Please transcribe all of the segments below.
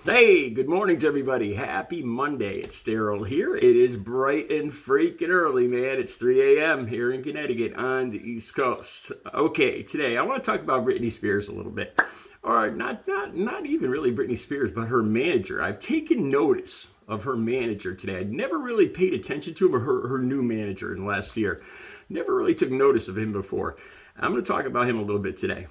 Hey, good morning to everybody. Happy Monday. It's Daryl here. It is bright and freaking early, man. It's 3 a.m. here in Connecticut on the East Coast. Okay, today I want to talk about Britney Spears a little bit. Or not even really Britney Spears, but her manager. I've taken notice of her manager today. I never really paid attention to him or her new manager in the last year. Never really took notice of him before. I'm going to talk about him a little bit today.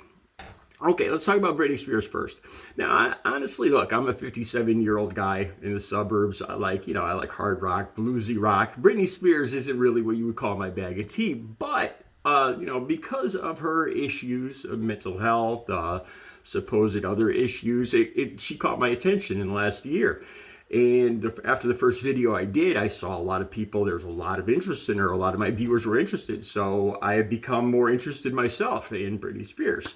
Okay, let's talk about Britney Spears first. Now, honestly, look, I'm a 57-year-old guy in the suburbs. I like hard rock, bluesy rock. Britney Spears isn't really what you would call my bag of tea, but because of her issues of mental health, supposed other issues, she caught my attention in the last year. And after the first video I did, I saw a lot of people, there was a lot of interest in her. A lot of my viewers were interested. So I have become more interested myself in Britney Spears.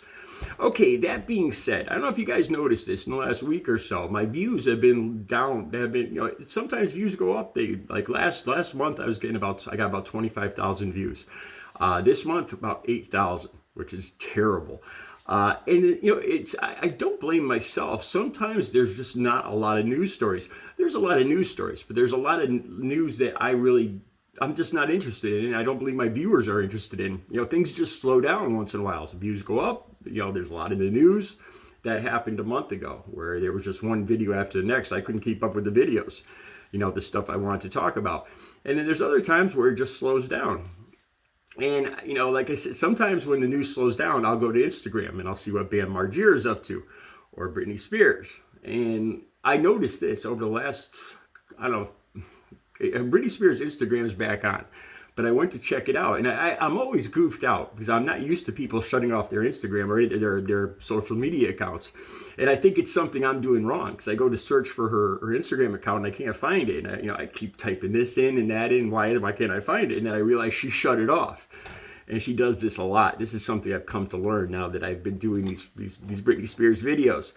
Okay, that being said, I don't know if you guys noticed this in the last week or so. My views have been down. They have been, sometimes views go up. They like last month I got about 25,000 views. This month about 8,000, which is terrible. I don't blame myself. Sometimes there's just not a lot of news stories. There's a lot of news stories, but there's a lot of news that I'm just not interested in. I don't believe my viewers are interested in. Things just slow down once in a while. So views go up. There's a lot in the news. That happened a month ago where there was just one video after the next. I couldn't keep up with the videos, the stuff I wanted to talk about. And then there's other times where it just slows down. And, like I said, sometimes when the news slows down, I'll go to Instagram and I'll see what Bam Margera is up to or Britney Spears. And I noticed this over the last, Britney Spears' Instagram is back on, but I went to check it out, and I'm always goofed out because I'm not used to people shutting off their Instagram or their social media accounts, and I think it's something I'm doing wrong because I go to search for her Instagram account and I can't find it, and I keep typing this in and that in, why can't I find it? And then I realize she shut it off, and she does this a lot. This is something I've come to learn now that I've been doing these Britney Spears videos.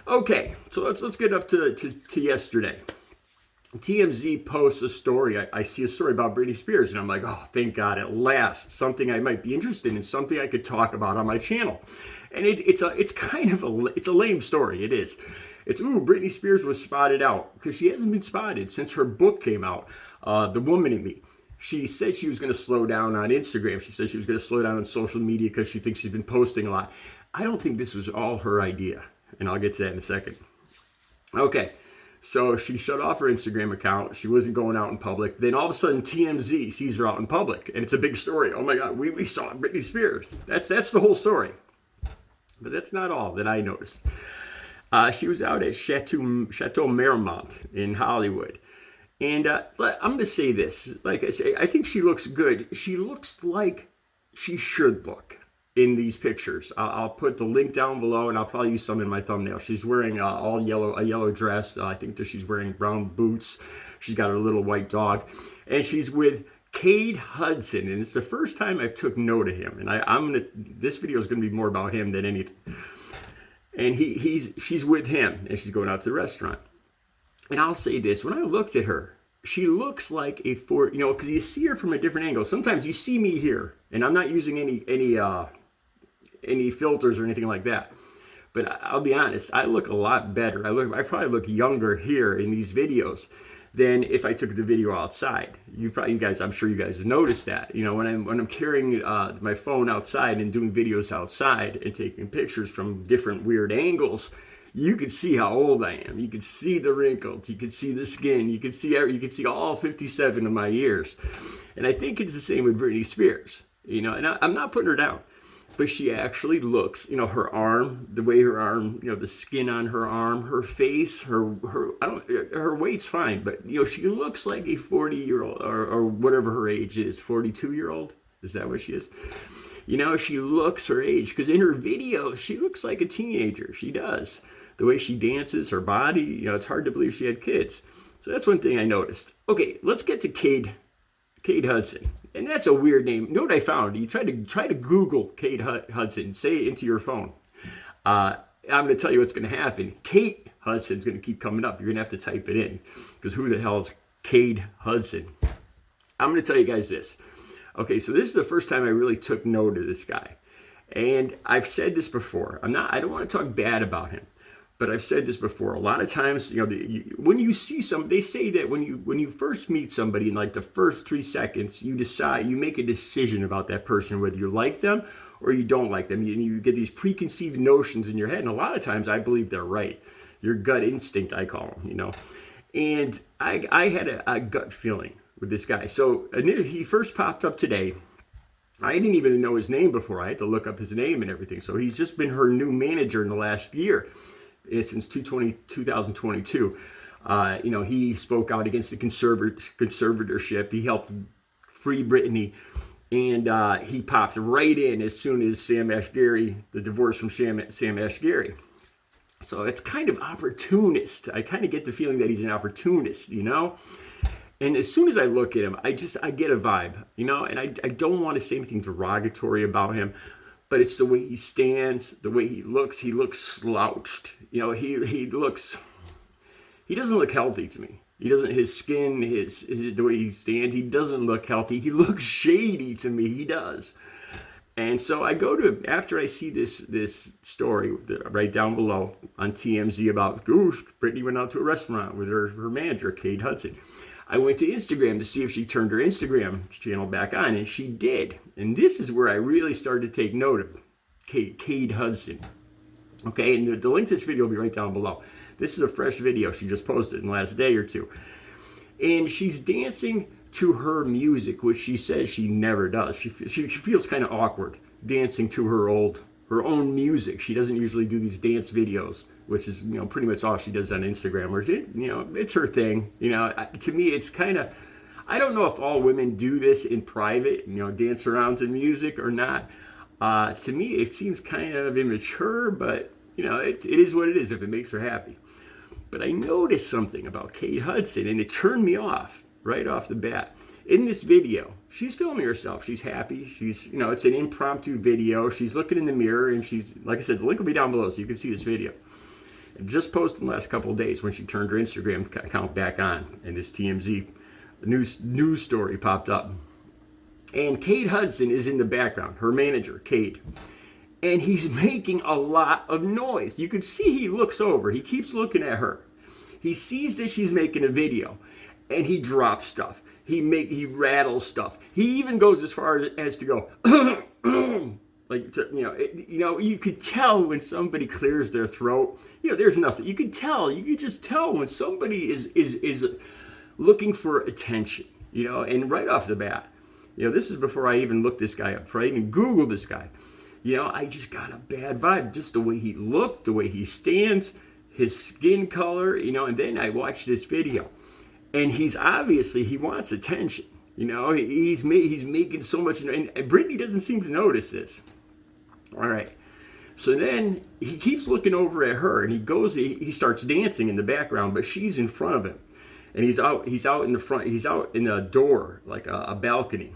Okay, so let's get up to yesterday. TMZ posts a story. I see a story about Britney Spears, and I'm like, oh, thank God, at last, something I might be interested in, something I could talk about on my channel. And it's a lame story. It is. Britney Spears was spotted out because she hasn't been spotted since her book came out, The Woman in Me. She said she was going to slow down on Instagram. She said she was going to slow down on social media because she thinks she's been posting a lot. I don't think this was all her idea, and I'll get to that in a second. Okay. So she shut off her Instagram account. She wasn't going out in public. Then all of a sudden TMZ sees her out in public. And it's a big story. Oh my God, we saw Britney Spears. That's the whole story. But that's not all that I noticed. She was out at Chateau Marmont in Hollywood. And I'm going to say this. Like I say, I think she looks good. She looks like she should look in these pictures. I'll put the link down below, and I'll probably use some in my thumbnail. She's wearing a yellow dress. I think that she's wearing brown boots. She's got her little white dog, and she's with Cade Hudson, and it's the first time I've took note of him. And this video is gonna be more about him than anything. And she's with him, and she's going out to the restaurant. And I'll say this: when I looked at her, she looks like because you see her from a different angle. Sometimes you see me here, and I'm not using any filters or anything like that. But I'll be honest, I look a lot better. I probably look younger here in these videos than if I took the video outside. I'm sure you guys have noticed that. When I'm carrying my phone outside and doing videos outside and taking pictures from different weird angles, you could see how old I am. You could see the wrinkles. You could see the skin. You could see all 57 of my years. And I think it's the same with Britney Spears. And I'm not putting her down, but she actually looks, her arm, the way her arm, the skin on her arm, her face, her weight's fine, but she looks like a 40-year-old or whatever her age is, 42-year-old. Is that what she is? She looks her age because in her videos, she looks like a teenager. She does. The way she dances, her body, it's hard to believe she had kids. So that's one thing I noticed. Okay, let's get to Cade Hudson. And that's a weird name. You know what I found? You try to Google Cade Hudson, say it into your phone. I'm going to tell you what's going to happen. Cade Hudson's going to keep coming up. You're going to have to type it in because who the hell is Cade Hudson? I'm going to tell you guys this. Okay, so this is the first time I really took note of this guy. And I've said this before. I don't want to talk bad about him. But I've said this before. A lot of times, when you see they say that when you first meet somebody in like the first 3 seconds, you make a decision about that person, whether you like them or you don't like them. You get these preconceived notions in your head, and a lot of times I believe they're right. Your gut instinct, I call them, And I had a gut feeling with this guy. So he first popped up today. I didn't even know his name before. I had to look up his name and everything. So he's just been her new manager in the last year, since 2022. He spoke out against the conservatorship. He helped free Britney, and he popped right in as soon as the divorce from Sam Ash Gary. So it's kind of opportunist. I kind of get the feeling that he's an opportunist, And as soon as I look at him, I get a vibe, and I don't want to say anything derogatory about him, but it's the way he stands, the way he looks. He looks slouched. He doesn't look healthy to me. His skin, the way he stands, he doesn't look healthy. He looks shady to me. He does. And so I go to, after I see this story right down below on TMZ about, Britney went out to a restaurant with her manager, Cade Hudson. I went to Instagram to see if she turned her Instagram channel back on, and she did. And this is where I really started to take note of Cade Hudson. Okay, and the link to this video will be right down below. This is a fresh video she just posted in the last day or two. And she's dancing to her music, which she says she never does. She feels kind of awkward dancing to her own music. She doesn't usually do these dance videos, which is pretty much all she does on Instagram. Where it's her thing. To me, it's kind of, I don't know if all women do this in private, dance around to music or not. To me, it seems kind of immature, but it is what it is if it makes her happy. But I noticed something about Cade Hudson, and it turned me off right off the bat. In this video, she's filming herself. She's happy. She's, it's an impromptu video. She's looking in the mirror, and she's, like I said, the link will be down below so you can see this video. It just posted in the last couple of days when she turned her Instagram account back on, and this TMZ news story popped up. And Cade Hudson is in the background, her manager, Cade. And he's making a lot of noise. You can see he looks over. He keeps looking at her. He sees that she's making a video, and he drops stuff. He rattles stuff. He even goes as far as to go, you could tell when somebody clears their throat. There's nothing. You could just tell when somebody is looking for attention. And right off the bat, this is before I even looked this guy up, before I even Googled this guy. I just got a bad vibe, just the way he looked, the way he stands, his skin color, and then I watched this video, and he wants attention. He's making so much, and Britney doesn't seem to notice this. All right. So then he keeps looking over at her, and he starts dancing in the background, but she's in front of him, and he's out in the front, he's out in the door, like a balcony.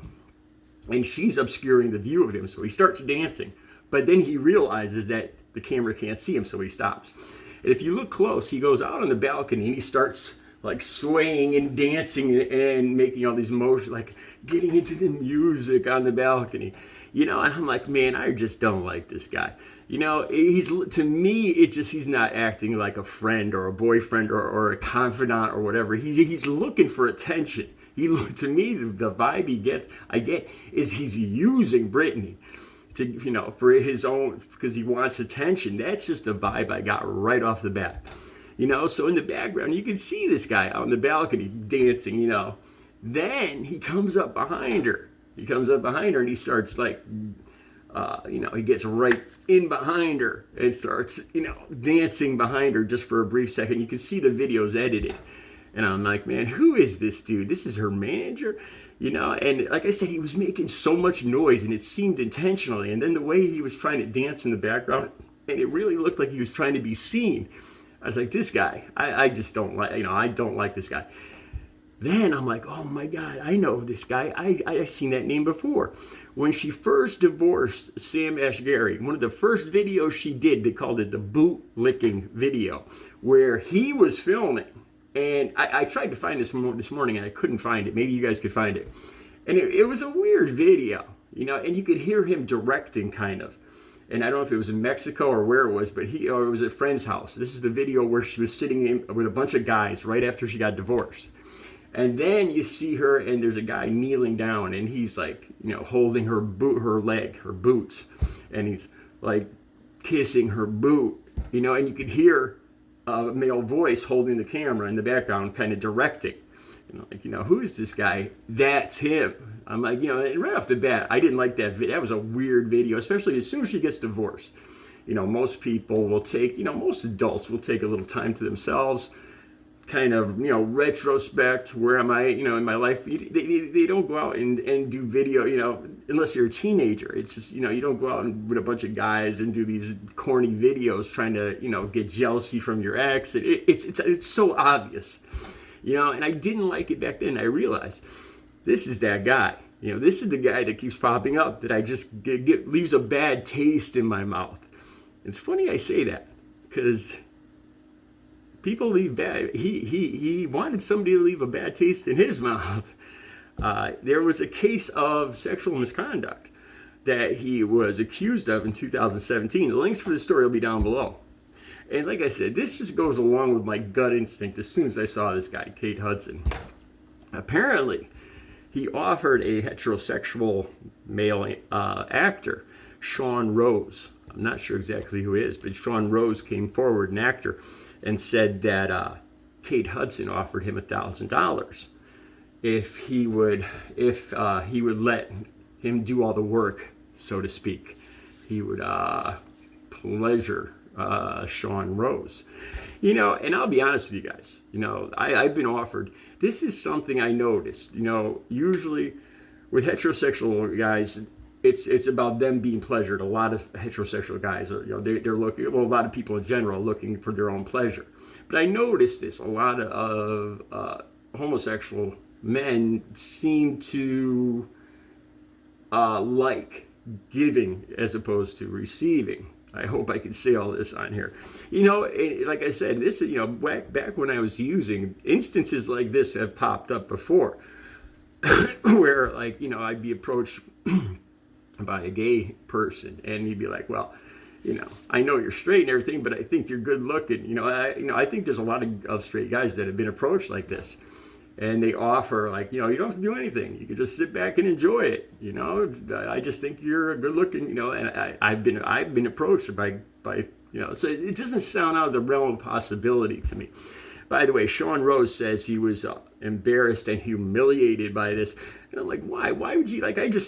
And she's obscuring the view of him, so he starts dancing. But then he realizes that the camera can't see him, so he stops. And if you look close, he goes out on the balcony and he starts like swaying and dancing and making all these motions, like getting into the music on the balcony. And I'm like, man, I just don't like this guy. To me, he's not acting like a friend or a boyfriend or a confidant or whatever. He's looking for attention. To me, the vibe I get is he's using Britney to, for his own, because he wants attention. That's just the vibe I got right off the bat. So in the background, you can see this guy out on the balcony dancing, Then he comes up behind her. And he starts like, he gets right in behind her and starts, dancing behind her just for a brief second. You can see the video's edited. And I'm like, man, who is this dude? This is her manager? And like I said, he was making so much noise, and it seemed intentionally. And then the way he was trying to dance in the background, and it really looked like he was trying to be seen. I was like, this guy, I just don't like, I don't like this guy. Then I'm like, oh my God, I know this guy. I've seen that name before. When she first divorced Sam Ash Gary, one of the first videos she did, they called it the boot licking video, where he was filming. And I tried to find this morning, and I couldn't find it. Maybe you guys could find it. And it was a weird video, and you could hear him directing kind of. and I don't know if it was in Mexico or where it was, but or it was at a friend's house. This is the video where she was sitting with a bunch of guys right after she got divorced. And then you see her, and there's a guy kneeling down, and he's like, holding her leg, her boots, and he's like kissing her boot, and you could hear a male voice holding the camera in the background, kind of directing. Who is this guy? That's him. I'm like, and right off the bat, I didn't like that video. That was a weird video, especially as soon as she gets divorced. Most people will take, most adults will take a little time to themselves, kind of, retrospect, where am I, in my life. They don't go out and do video, unless you're a teenager. It's just, you don't go out with a bunch of guys and do these corny videos trying to, get jealousy from your ex. It's so obvious. And I didn't like it back then. I realized this is that guy. This is the guy that keeps popping up that I just leaves a bad taste in my mouth. It's funny I say that because people leave bad. He wanted somebody to leave a bad taste in his mouth. There was a case of sexual misconduct that he was accused of in 2017. The links for the story will be down below. And like I said, this just goes along with my gut instinct as soon as I saw this guy, Cade Hudson. Apparently, he offered a heterosexual male actor, Sean Rose. I'm not sure exactly who he is, but Sean Rose came forward, an actor, and said that Cade Hudson offered him $1,000 if he would let him do all the work, so to speak. He would pleasure Sean Rose, and I'll be honest with you guys, I've been offered, this is something I noticed, usually with heterosexual guys, it's about them being pleasured. A lot of heterosexual guys are, they're looking, well, a lot of people in general are looking for their own pleasure. But I noticed this, a lot of homosexual men seem to like giving as opposed to receiving. I hope I can say all this on here. Like I said, this, back when I was using, instances like this have popped up before where, I'd be approached by a gay person and he'd be like, well, I know you're straight and everything, but I think you're good looking. I think there's a lot of straight guys that have been approached like this. And they offer, you don't have to do anything. You can just sit back and enjoy it. I just think you're good looking. And I've been approached by so it doesn't sound out of the realm of possibility to me. By the way, Sean Rose says he was embarrassed and humiliated by this. And I'm like, why? Why would you?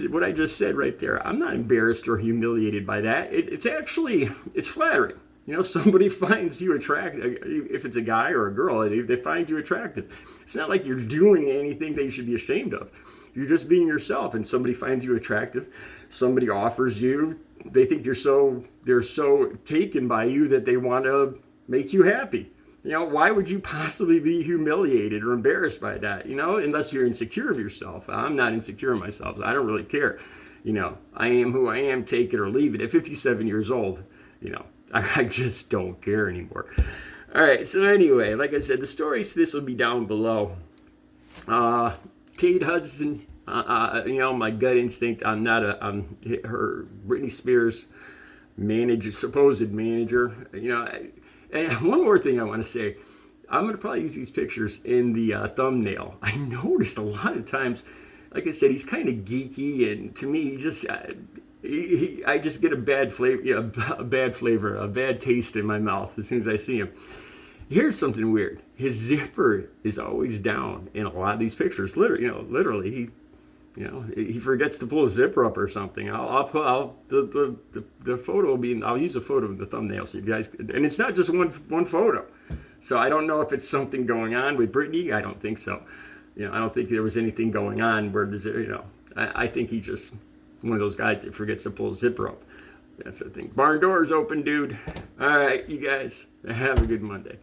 What I just said right there. I'm not embarrassed or humiliated by that. It's actually flattering. Somebody finds you attractive, if it's a guy or a girl, they find you attractive. It's not like you're doing anything that you should be ashamed of. You're just being yourself, and somebody finds you attractive. Somebody offers you, they think they're so taken by you that they want to make you happy. Why would you possibly be humiliated or embarrassed by that? Unless you're insecure of yourself. I'm not insecure of myself. I don't really care. I am who I am, take it or leave it. At 57 years old, I just don't care anymore. All right, so anyway, like I said, the stories, this will be down below. Cade Hudson, my gut instinct, I'm her Britney Spears supposed manager. And one more thing I want to say, I'm going to probably use these pictures in the thumbnail. I noticed a lot of times, like I said, he's kind of geeky, and to me, I just get a bad flavor, a bad taste in my mouth as soon as I see him. Here's something weird. His zipper is always down in a lot of these pictures. Literally, he forgets to pull his zipper up or something. The photo will be. I'll use a photo of the thumbnail so you guys. And it's not just one photo. So I don't know if it's something going on with Britney. I don't think so. I don't think there was anything going on where I think he just one of those guys that forgets to pull his zipper up. That's the thing. Barn doors open, dude. All right, you guys, have a good Monday.